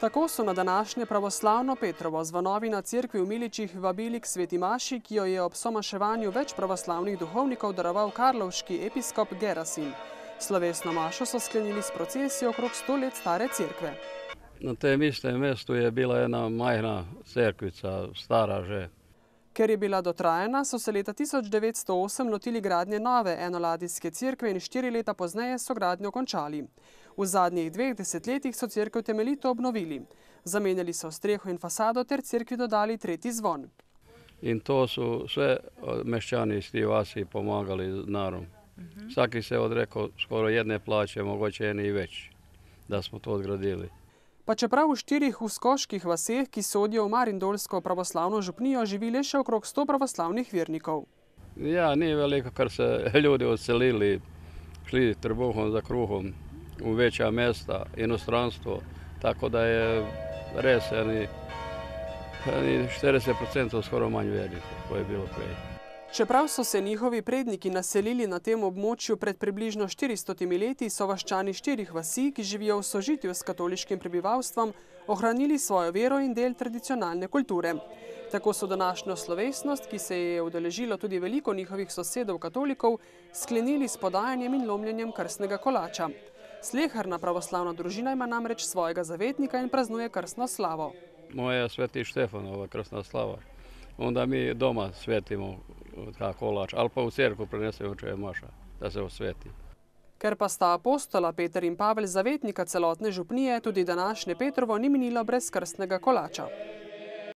Tako so na današnje pravoslavno Petrovo zvanovi na cerkvi v Miličih vabili k sveti maši, ki jo je ob somaševanju več pravoslavnih duhovnikov daroval karlovški episkop Gerasim. Slovesno mašo so sklenili s procesijo okrog 100 let stare cerkve. Na tem istem mestu je bila ena majhna cerkvica, stara že. Ker je bila dotrajana, so se leta 1908 lotili gradnje nove enoladijske cerkve in 4 leta pozneje so gradnjo končali. V zadnjih 2 desetletjih so cerkev temeljito obnovili. Zamenjali so streho in fasado ter cerkvi dodali 3. zvon. In to su sve meščani iz tih vasi pomagali narom. Svaki se odrekao skoro jedne plaće, mogoče eni i veći, da smo to odgradili. Pa čeprav v 4 uskoških vaseh, ki sodijo v Marindolsko pravoslavno župnijo, živi le še okrog 100 pravoslavnih vernikov. Ja, nije veliko, ker se ljudi odselili, šli trbuhom za kruhom u veća mesta, inostranstvo, tako da je res ni 40% skoro manj vernikov, koje je bilo prej. Čeprav so se njihovi predniki naselili na tem območju pred približno 400 leti, so vaščani 4 vasi, ki živijo v sožitju s katoliškim prebivalstvom, ohranili svojo vero in del tradicionalne kulture. Tako so današnjo slovesnost, ki se je udeležilo tudi veliko njihovih sosedov katolikov, sklenili s podajanjem in lomljenjem krstnega kolača. Sleherna pravoslavna družina ima namreč svojega zavetnika in praznuje krstno slavo. Moja Sveti Štefanova krstna slava. Onda mi doma svetimo kolač, ali pa u cerku prenesemo če je maša, da se osveti. Ker pa sta apostola Peter in Pavel zavetnika celotne župnije, tudi današnje Petrovo ni minilo brez krstnega kolača.